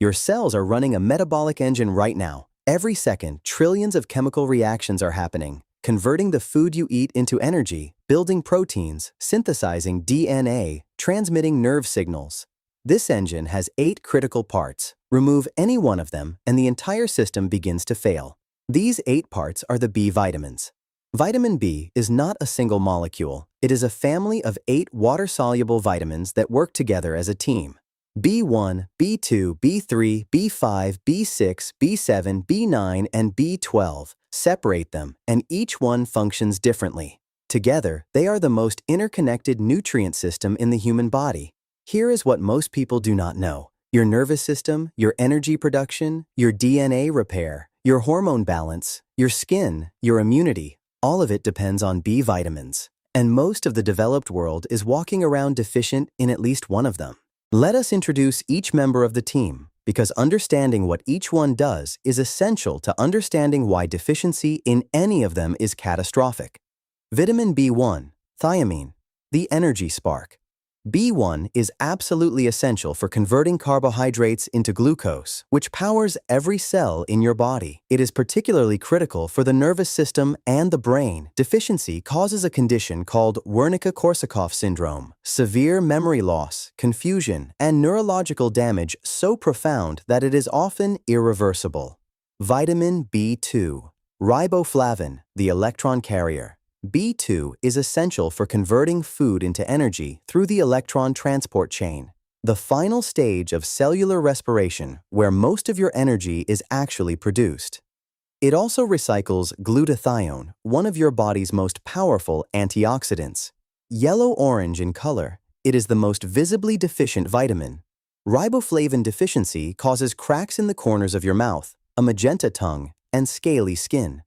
Your cells are running a metabolic engine right now. Every second, trillions of chemical reactions are happening, converting the food you eat into energy, building proteins, synthesizing DNA, transmitting nerve signals. This engine has 8 critical parts. Remove any one of them, and the entire system begins to fail. These 8 parts are the B vitamins. Vitamin B is not a single molecule. It is a family of 8 water-soluble vitamins that work together as a team. B1, B2, B3, B5, B6, B7, B9, and B12. Separate them, and each one functions differently. Together, they are the most interconnected nutrient system in the human body. Here is what most people do not know. Your nervous system, your energy production, your DNA repair, your hormone balance, your skin, your immunity, all of it depends on B vitamins. And most of the developed world is walking around deficient in at least one of them. Let us introduce each member of the team, because understanding what each one does is essential to understanding why deficiency in any of them is catastrophic. Vitamin B1, thiamine, the energy spark. B1 is absolutely essential for converting carbohydrates into glucose, which powers every cell in your body. It is particularly critical for the nervous system and the brain. Deficiency causes a condition called Wernicke-Korsakoff syndrome, severe memory loss, confusion, and neurological damage so profound that it is often irreversible. Vitamin B2, riboflavin, the electron carrier. B2 is essential for converting food into energy through the electron transport chain, the final stage of cellular respiration where most of your energy is actually produced. It also recycles glutathione, one of your body's most powerful antioxidants. Yellow-orange in color, it is the most visibly deficient vitamin. Riboflavin deficiency causes cracks in the corners of your mouth, a magenta tongue, and scaly skin.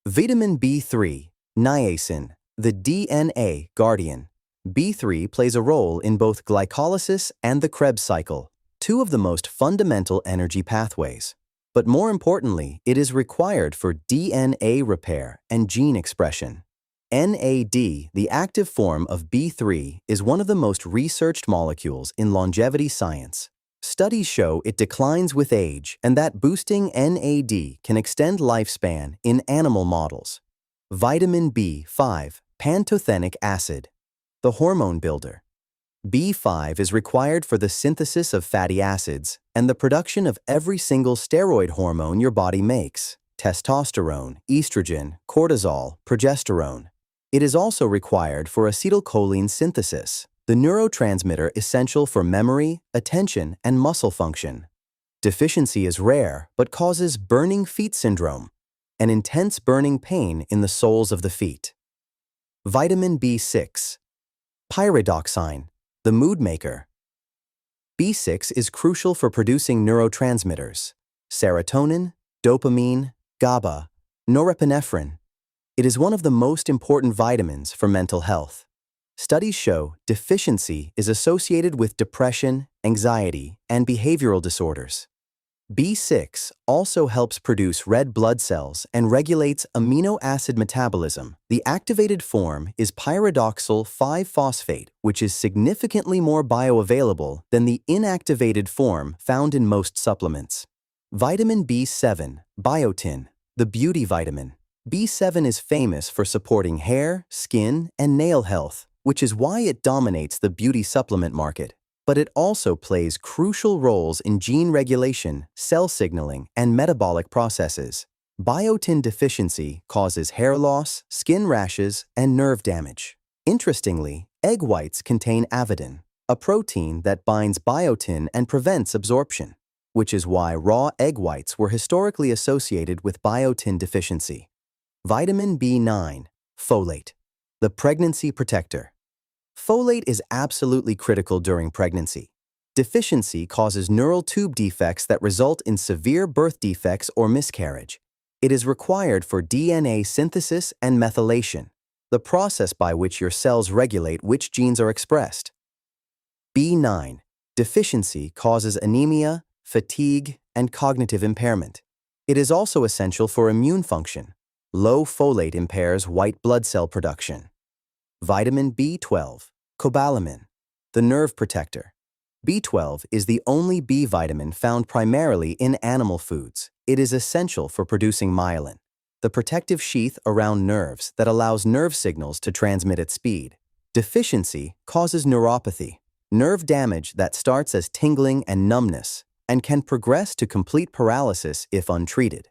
Vitamin B3, niacin, the DNA guardian. B3 plays a role in both glycolysis and the Krebs cycle, 2 of the most fundamental energy pathways. But more importantly, it is required for DNA repair and gene expression. NAD, the active form of B3, is one of the most researched molecules in longevity science. Studies show it declines with age and that boosting NAD can extend lifespan in animal models. Vitamin B5, pantothenic acid, the hormone builder. B5 is required for the synthesis of fatty acids and the production of every single steroid hormone your body makes: testosterone, estrogen, cortisol, progesterone. It is also required for acetylcholine synthesis, the neurotransmitter essential for memory, attention, and muscle function. Deficiency is rare but causes burning feet syndrome, an intense burning pain in the soles of the feet. Vitamin B6, pyridoxine, the mood maker. B6 is crucial for producing neurotransmitters: serotonin, dopamine, GABA, norepinephrine. It is one of the most important vitamins for mental health. Studies show deficiency is associated with depression, anxiety, and behavioral disorders. B6 also helps produce red blood cells and regulates amino acid metabolism. The activated form is pyridoxal 5-phosphate, which is significantly more bioavailable than the inactivated form found in most supplements. Vitamin B7, biotin, the beauty vitamin. B7 is famous for supporting hair, skin, and nail health, which is why it dominates the beauty supplement market. But it also plays crucial roles in gene regulation, cell signaling, and metabolic processes. Biotin deficiency causes hair loss, skin rashes, and nerve damage. Interestingly, egg whites contain avidin, a protein that binds biotin and prevents absorption, which is why raw egg whites were historically associated with biotin deficiency. Vitamin B9, folate, the pregnancy protector. Folate is absolutely critical during pregnancy. Deficiency causes neural tube defects that result in severe birth defects or miscarriage. It is required for DNA synthesis and methylation, the process by which your cells regulate which genes are expressed. B9, deficiency causes anemia, fatigue, and cognitive impairment. It is also essential for immune function. Low folate impairs white blood cell production. Vitamin B12, cobalamin, the nerve protector. B12 is the only B vitamin found primarily in animal foods. It is essential for producing myelin, the protective sheath around nerves that allows nerve signals to transmit at speed. Deficiency causes neuropathy, nerve damage that starts as tingling and numbness and can progress to complete paralysis if untreated.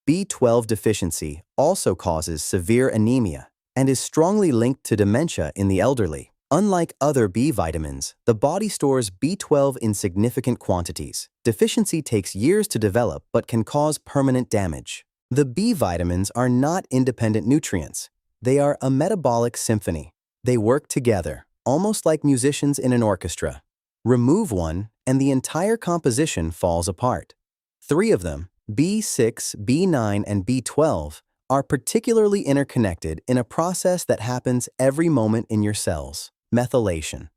B12 deficiency also causes severe anemia and is strongly linked to dementia in the elderly. Unlike other B vitamins, the body stores B12 in significant quantities. Deficiency takes years to develop but can cause permanent damage. The B vitamins are not independent nutrients. They are a metabolic symphony. They work together, almost like musicians in an orchestra. Remove one, and the entire composition falls apart. Three of them, B6, B9, and B12, are particularly interconnected in a process that happens every moment in your cells: methylation.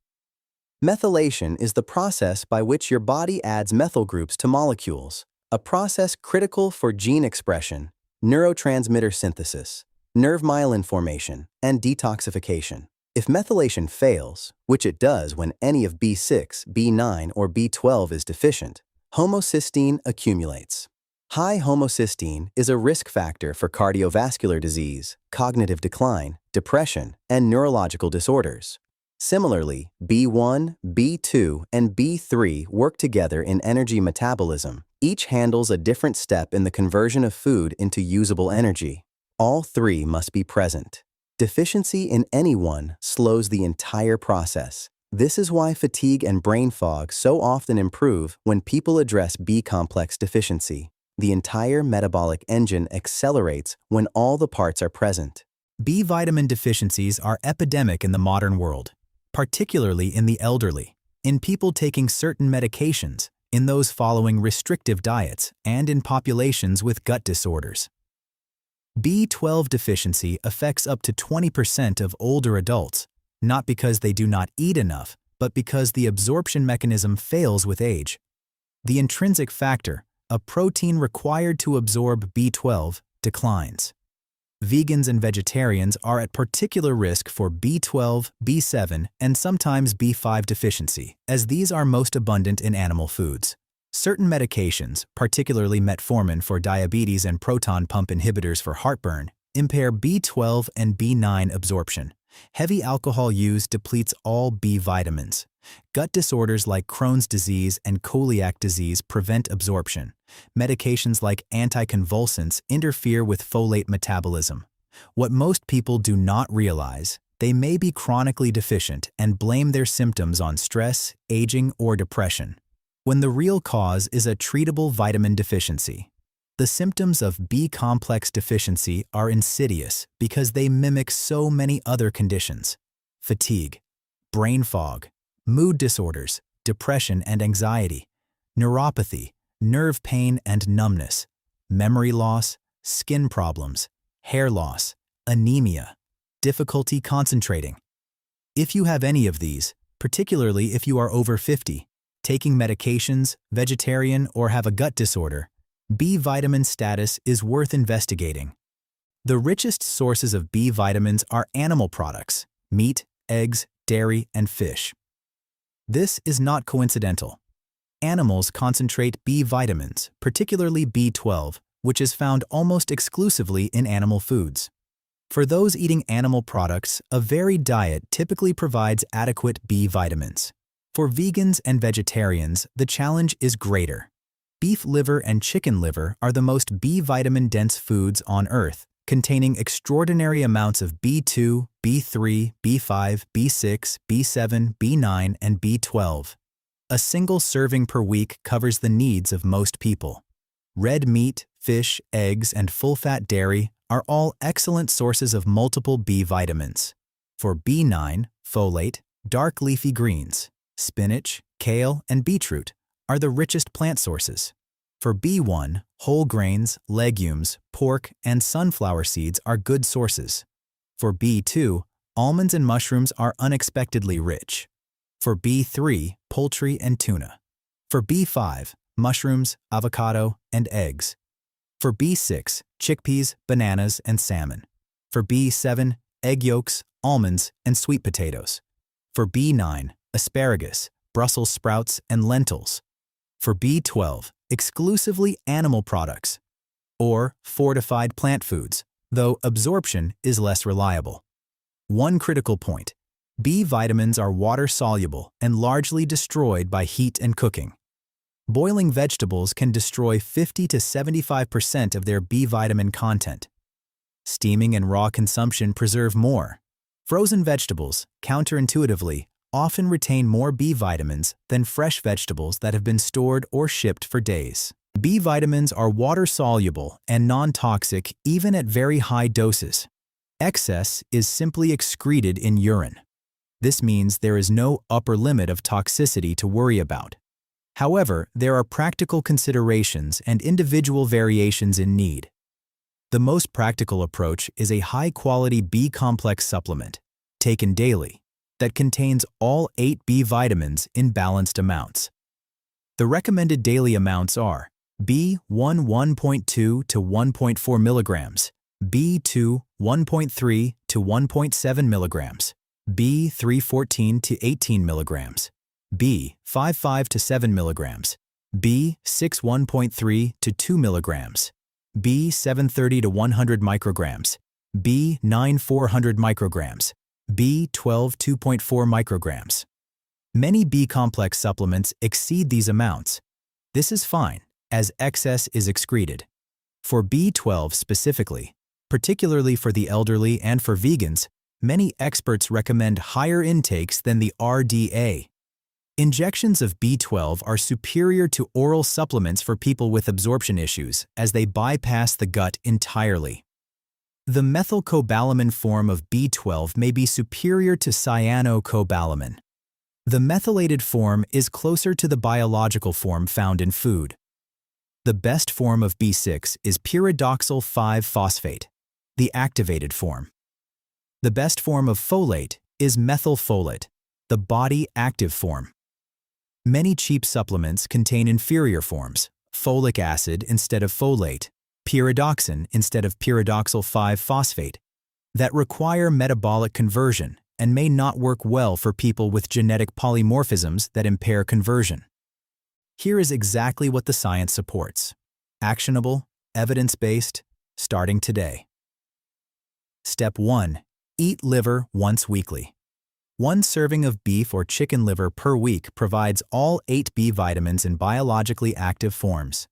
Methylation is the process by which your body adds methyl groups to molecules, a process critical for gene expression, neurotransmitter synthesis, nerve myelin formation, and detoxification. If methylation fails, which it does when any of B6, B9, or B12 is deficient, homocysteine accumulates. High homocysteine is a risk factor for cardiovascular disease, cognitive decline, depression, and neurological disorders. Similarly, B1, B2, and B3 work together in energy metabolism. Each handles a different step in the conversion of food into usable energy. All three must be present. Deficiency in any one slows the entire process. This is why fatigue and brain fog so often improve when people address B-complex deficiency. The entire metabolic engine accelerates when all the parts are present. B vitamin deficiencies are epidemic in the modern world, particularly in the elderly, in people taking certain medications, in those following restrictive diets, and in populations with gut disorders. B12 deficiency affects up to 20% of older adults, not because they do not eat enough, but because the absorption mechanism fails with age. The intrinsic factor, a protein required to absorb B12, declines. Vegans and vegetarians are at particular risk for B12, B7, and sometimes B5 deficiency, as these are most abundant in animal foods. Certain medications, particularly metformin for diabetes and proton pump inhibitors for heartburn, impair B12 and B9 absorption. Heavy alcohol use depletes all B vitamins. Gut disorders like Crohn's disease and celiac disease prevent absorption. Medications like anticonvulsants interfere with folate metabolism. What most people do not realize, they may be chronically deficient and blame their symptoms on stress, aging, or depression, when the real cause is a treatable vitamin deficiency. The symptoms of B-complex deficiency are insidious because they mimic so many other conditions: fatigue, brain fog, mood disorders, depression and anxiety, neuropathy, nerve pain and numbness, memory loss, skin problems, hair loss, anemia, difficulty concentrating. If you have any of these, particularly if you are over 50, taking medications, vegetarian, or have a gut disorder, B vitamin status is worth investigating. The richest sources of B vitamins are animal products: meat, eggs, dairy, and fish. This is not coincidental. Animals concentrate B vitamins, particularly B12, which is found almost exclusively in animal foods. For those eating animal products, a varied diet typically provides adequate B vitamins. For vegans and vegetarians, the challenge is greater. Beef liver and chicken liver are the most B vitamin-dense foods on Earth, containing extraordinary amounts of B2, B3, B5, B6, B7, B9, and B12. A single serving per week covers the needs of most people. Red meat, fish, eggs, and full-fat dairy are all excellent sources of multiple B vitamins. For B9, folate, dark leafy greens, spinach, kale, and beetroot are the richest plant sources. For B1, whole grains, legumes, pork, and sunflower seeds are good sources. For B2, almonds and mushrooms are unexpectedly rich. For B3, poultry and tuna. For B5, mushrooms, avocado, and eggs. For B6, chickpeas, bananas, and salmon. For B7, egg yolks, almonds, and sweet potatoes. For B9, asparagus, Brussels sprouts, and lentils. For B12, exclusively animal products. Or fortified plant foods, though absorption is less reliable. One critical point: B vitamins are water-soluble and largely destroyed by heat and cooking. Boiling vegetables can destroy 50 to 75% of their B vitamin content. Steaming and raw consumption preserve more. Frozen vegetables, counterintuitively, often retain more B vitamins than fresh vegetables that have been stored or shipped for days. B vitamins are water-soluble and non-toxic even at very high doses. Excess is simply excreted in urine. This means there is no upper limit of toxicity to worry about. However, there are practical considerations and individual variations in need. The most practical approach is a high-quality B-complex supplement, taken daily, that contains all 8 B vitamins in balanced amounts. The recommended daily amounts are B1 1.2 to 1.4 milligrams, B2 1.3 to 1.7 milligrams, B3 14 to 18 milligrams, B5 5 to 7 milligrams, B6 1.3 to 2 milligrams, B7 30 to 100 micrograms, B9 400 micrograms, B12 2.4 micrograms. Many B-complex supplements exceed these amounts. This is fine, as excess is excreted. For B12 specifically, particularly for the elderly and for vegans, many experts recommend higher intakes than the RDA. Injections of B12 are superior to oral supplements for people with absorption issues, as they bypass the gut entirely. The methylcobalamin form of B12 may be superior to cyanocobalamin. The methylated form is closer to the biological form found in food. The best form of B6 is pyridoxal 5-phosphate, the activated form. The best form of folate is methylfolate, the body active form. Many cheap supplements contain inferior forms, folic acid instead of folate, pyridoxine instead of pyridoxal 5-phosphate, that require metabolic conversion and may not work well for people with genetic polymorphisms that impair conversion. Here is exactly what the science supports. Actionable, evidence-based, starting today. Step 1. Eat liver once weekly. 1 serving of beef or chicken liver per week provides all 8 B vitamins in biologically active forms.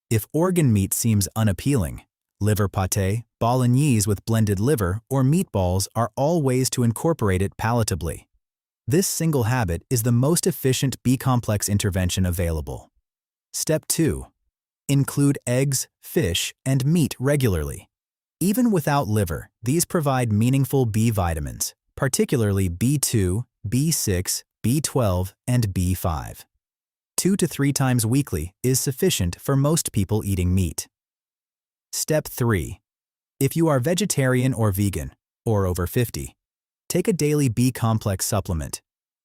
If organ meat seems unappealing, liver pâté, bolognese with blended liver, or meatballs are all ways to incorporate it palatably. This single habit is the most efficient B-complex intervention available. Step 2. Include eggs, fish, and meat regularly. Even without liver, these provide meaningful B vitamins, particularly B2, B6, B12, and B5. 2 to 3 times weekly is sufficient for most people eating meat. Step 3. If you are vegetarian or vegan, or over 50, take a daily B-complex supplement.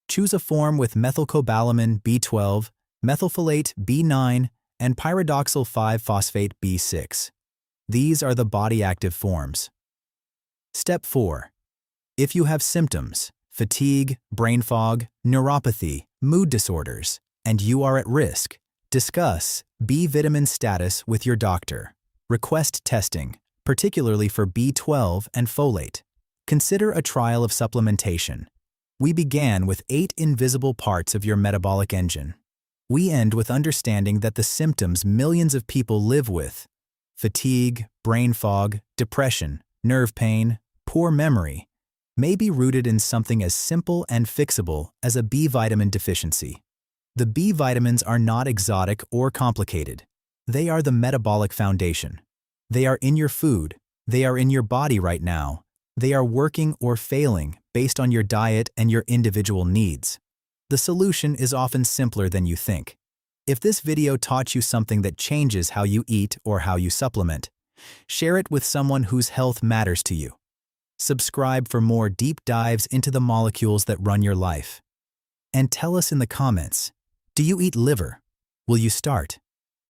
Choose a form with methylcobalamin B12, methylfolate B9, and pyridoxal 5-phosphate B6. These are the body-active forms. Step 4. If you have symptoms, fatigue, brain fog, neuropathy, mood disorders, and you are at risk, discuss B vitamin status with your doctor. Request testing, particularly for B12 and folate. Consider a trial of supplementation. We began with 8 invisible parts of your metabolic engine. We end with understanding that the symptoms millions of people live with, fatigue, brain fog, depression, nerve pain, poor memory, may be rooted in something as simple and fixable as a B vitamin deficiency. The B vitamins are not exotic or complicated. They are the metabolic foundation. They are in your food. They are in your body right now. They are working or failing based on your diet and your individual needs. The solution is often simpler than you think. If this video taught you something that changes how you eat or how you supplement, share it with someone whose health matters to you. Subscribe for more deep dives into the molecules that run your life. And tell us in the comments, do you eat liver? Will you start?